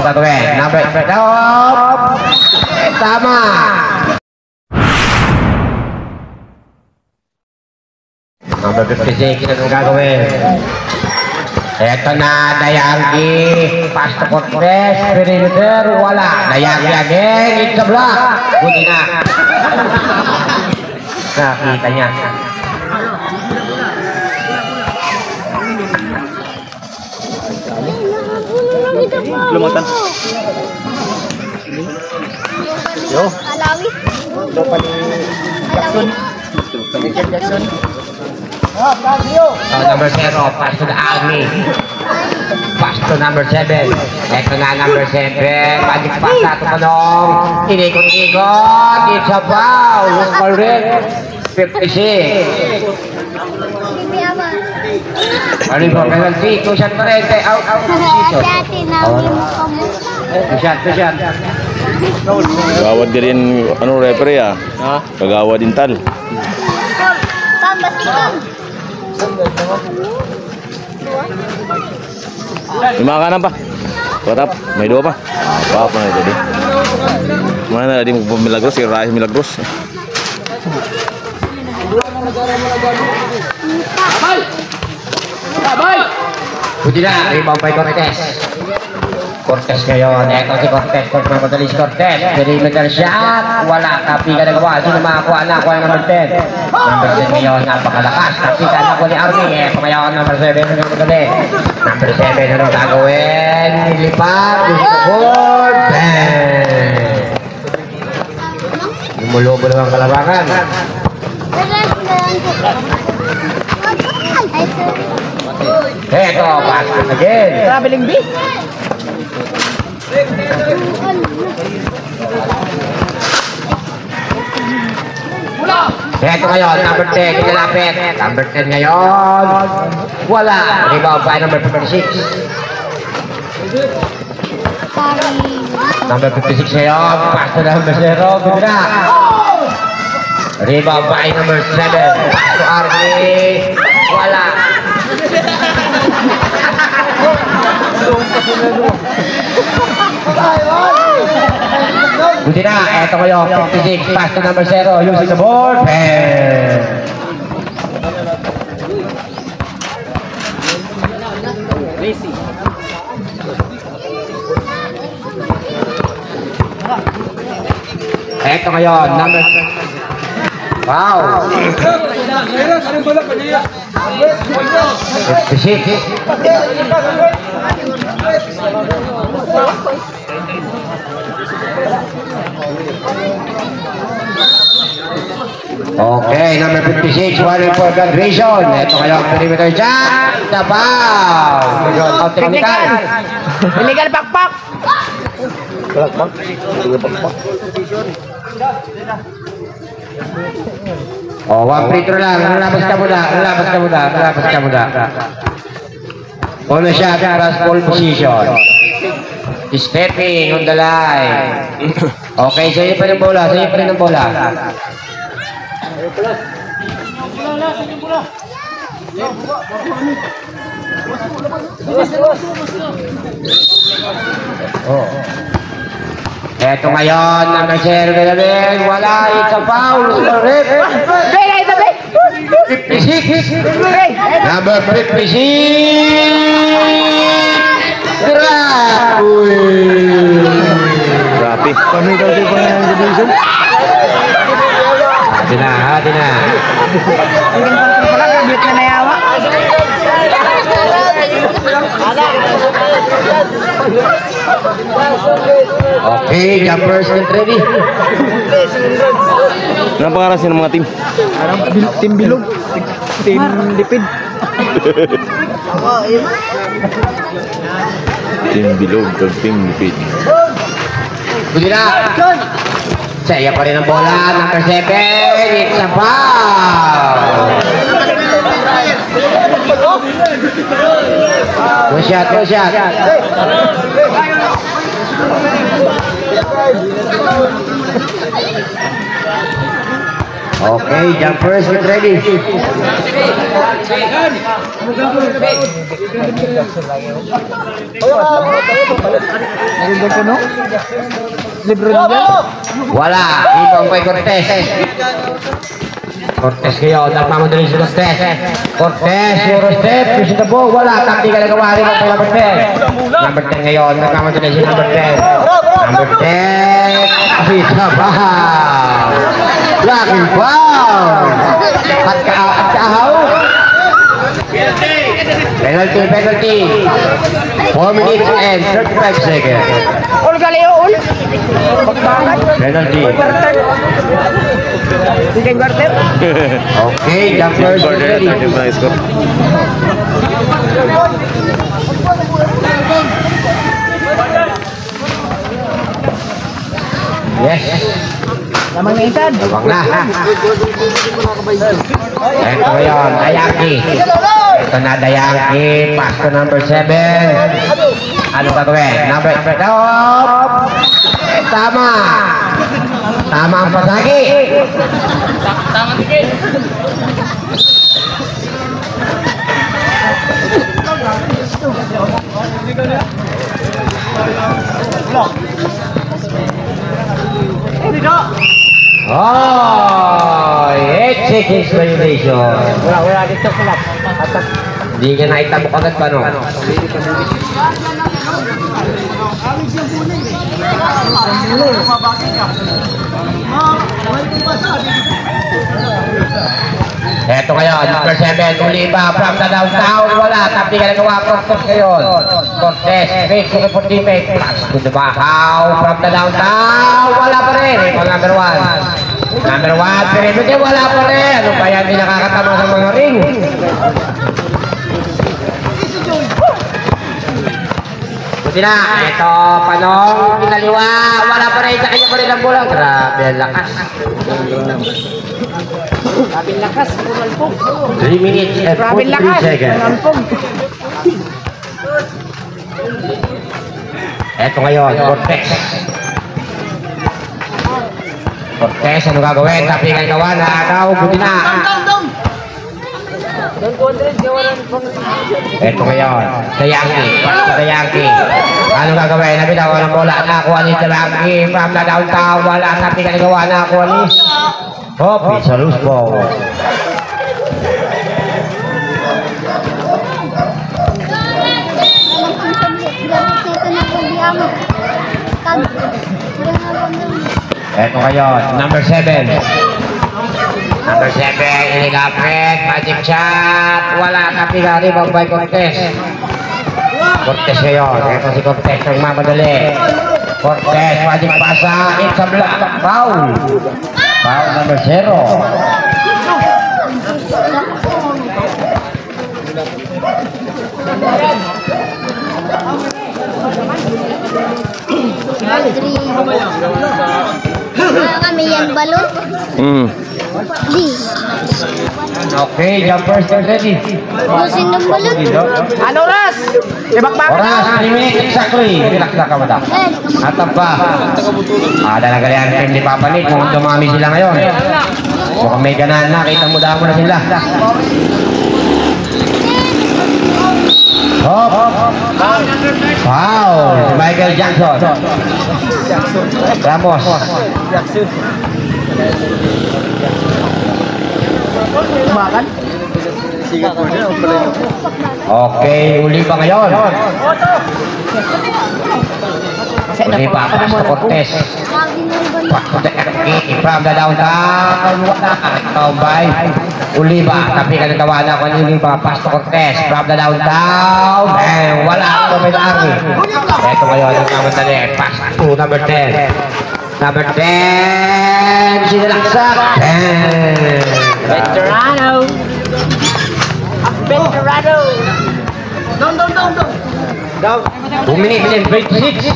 gagawin. Number 3. Tama. Number 56. Ano gagawin? Ito na, Dayanggi. Pass to Cortez. Perimeter. Wala. Dayanggi again. It's a block. Buti na. Nakita niya. Lumatan. Yo. Alawi. Lupa ni Jackson. Jackson. Oh, number 0. Pass to the Army. Pass to number 7. Ito na number 7. Magic pass na ito panong. Inikot-ikot. It's a foul. Correct. 56. Ano yung penalty? Tusyan pa rin. Out. Tusyan. Kagawad ka rin, ano, referee ah? Ha? Kagawad din tal. Lima kanan pa. Patap, may dua pa. Apa na tadi? Mana tadi mau Milagros, si Raih Milagros. Puji na, rebound by Cortez. Cortez ngayon, ito si Cortez, Cortez. Perimeter shot, wala, tapi ka nagawa. Sino makakuha na, kuha number 10. Number 10 ngayon, napakalakas. Tapi ka na kuha ni Army, ito ngayon, number 7. Number 7, ano gagawin? Nilipat, board, bang! Lumulobo naman kalabangan. Eto, pass again. Traveling B. Eto ngayon, number 10, nilalapit. Number 10 ngayon. Wala. Rebound by number 56. Number 56 ngayon. Pass to number 0. Good na. Rebound by number 7. Pass to Army. Wala. Buti na, eto ngayon, 56, pass to number 0, using the board, bang! Eto ngayon, number... Wow! 56. Okay, number 56, one important reason. Ito ngayon, perimeter jump, tabaw. Out technical. Illegal pakpak. Pakpak. Oh, one free throw lang. Lalabas ka muna. Una shot, cross ball position. Stepping on the line. Okay, sa'yo pa rin ang bola. Oh. Eto ngayon, number 0, wala, it's a foul. 56. Number 56. Rapi. Kami daw di pa ng division. Hati na. Hanggang pang pala, kabit na nayawa. Okay, jumpers and ready. Ano pangalan ng mga team? Team Bilog. Team Lipid. Team Bilog, Team Lipid. Buti na. Saya pa rin ang bola. Number 7. It's a foul. Go shot. Okay, jumpers, get ready. Nagiging ko, no? Libro niya. Wala, ibang kay Cortez. Cortez kayo, nagmamadali si Cortez. Cortez, Euro step, push the ball. Wala, takti ka nagawa rin ang number 10. Number 10 ngayon, nagmamadali si number 10. Number 10, Pizza Bahaw. Lucky foul. At kaahaw. Penalty. 4 minutes and 35 seconds. Ul galeo, ul. Bakbakan. Penalty. Sige, Garter. Okay, jumpers get ready. Yes. Lamang na itan. Tabang na. Ito yun, Dayaki. Ito na Dayaki. Pass to number 7. Ano gagawin? Number 8. Tama. Tama ang pasagi. Tama tigil. Oh, 8 seconds violation. Wala dito sila. Hindi ka naitabok agad pa, no? Eto ngayon, number 7, Oliva from the downtown. Wala, tapi ka nagawa, Cortez ngayon. Cortez, straight to the 40 feet. Pass to the Bahaw from the downtown. Wala pa rin. Ito number 1. Number 1, perimeter, wala pa rin. Ano pa yan, hindi nakakatama sa mga ring. Buti na, ito, Panong, kinaliwa. Wala pa rin, sa kanya pa rin ang bola. Grabe, ang lakas. Grabing lakas, pumalpog. 3 minutes and Grabing 43 lakas, seconds. pumalpog. Eto ngayon, Cortez. Cortez, ano gagawin? Tapi kay Kawan, daw, buti na. Eto ngayon, Dayaki. Dayaki. Ano gagawin? Nabitawan ng bola. Nakuha ni Dayaki. From the downtown, wala. Tapi kay Kawan, nakuha ni Hopi sa loose ball. Eto ngayon, number 7. Number 7, inilapit, magic shot. Wala, kapigari, bagbay Cortez. Cortez ngayon, eto si Cortez ang mamadali. Cortez, magic pasa, it's a block, foul. Foul number 0. Kami yan balon. Di. Okay, jumpers get ready. Lusin ng balon. Ano oras? Ibakbakan na. Oras, 3 minutes exactly. Relax lang ka, madam. Atap pa. Dalagalian team ni Papa Nick kung dumami sila ngayon. So kung may ganahan na, kita mo na sila. Hop. Foul. Michael Jackson. Ramos. Makan. Okay, uli pa ngayon. Uli pa, pass to Cortez. Pass to the Erki from the downtown. Wala, Tombay. Uli ba, tapi ka nagawa na kung uli pa, pass to Cortez from the downtown. And wala, Tombay na Erki. Ito ngayon, ang namatali, pass to number 10. Number 10, sinalaksak. Veterano. Veterano. Down. 2 minutes and 26.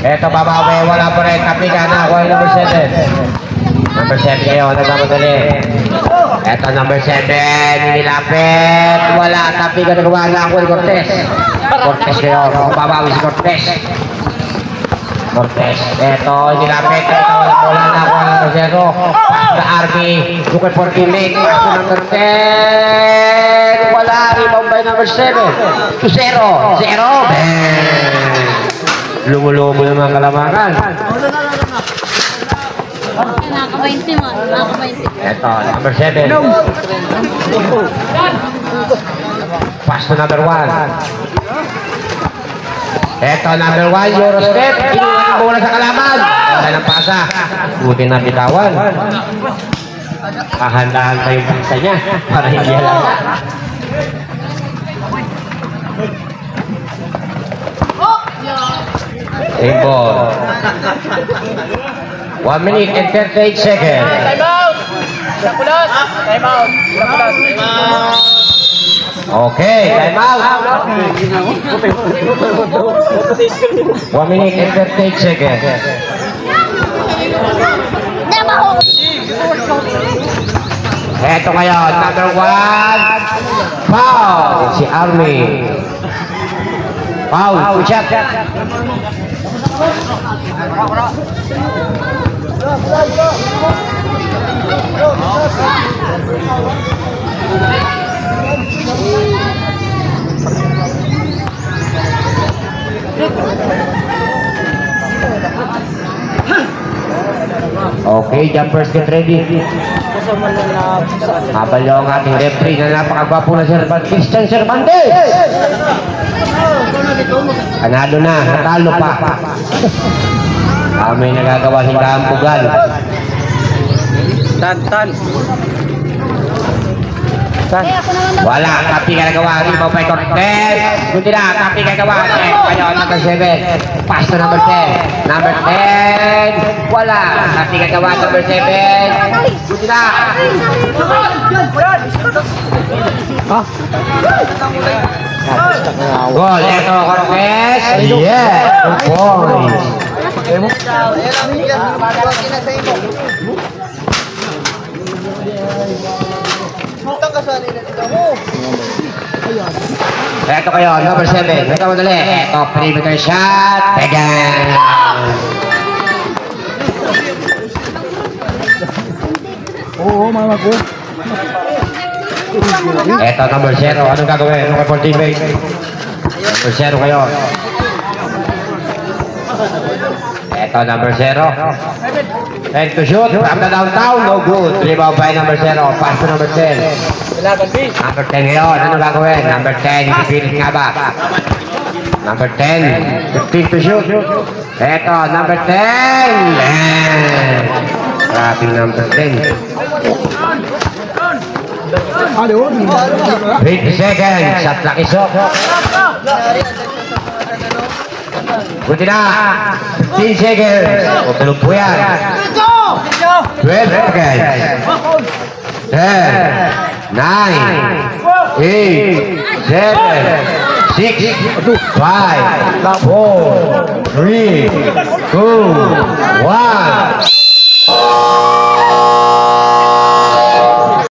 Eto babawi, wala pa rin, tapi ka na, kuha number 7. Number 7 kayo, nagmamadali. Eto number 7, nilapit, wala, tapi ka nagawa na, kuha Cortez. Cortez kayo, babawi si Cortez. Cortez. Ito, nilapit. Ito, wala na ako ng Rosero. Sa Army. Lukay for teammate. Ito number 10. Wala. Rebound by number 7. To 0. 0. Lumulobo ng mga kalamakan. Nakaka-20 mo. Nakaka-20. Ito, number 7. Pass to number 1. Ito, number 1, Eurostep. Inuwan ang bola sa kalaban. Wala ng pasa. Buti na bitawan. Kahandahan pa yung pisa niya para hindi alam. Same ball. 1 minute and 38 seconds. Time out! Miraculous! Time out! Miraculous! Okay, time out. 1 minute and 38 seconds. Dabaho! Eto ngayon, number 1. Foul. Si Army. Foul. Push up. Okay, jumpers get ready. Habal yung ating referee na napakagwapo na Christian Cervantes. Panalo na, natalo pa. May nagagawa si Kampugal. Tan. Wala, kapi ka nagawa. Rebound by Cortez. Kundi na, kapi ka nagawa. Ngayon, number 7. Pass to number 10. Number 10. Wala, kapi ka nagawa. Number 7. Kundi na. Goal, eto Cortez. Yeah, 2 points. Eto kayo, number 7. Ito madali. Eto, perimeter shot. Pegan. Eto, number 0. Anong gagawin? Anong for teammate? Number 0 kayo. Eto, number 0. And to shoot from the downtown, no good. Rebound by number 0. Pass to number 10. Number 10 ngayon. Anong gagawin? Number 10. Ipipilit nga ba? Number 10. 15 to shoot. Eto, number 10. Grabe number 10. 20 seconds. Shot clock is off. Buti na. 15 seconds. O tulog po yan. 12 seconds. 10, 9, 8, 7, 6, 5, 4, 3, 2, 1.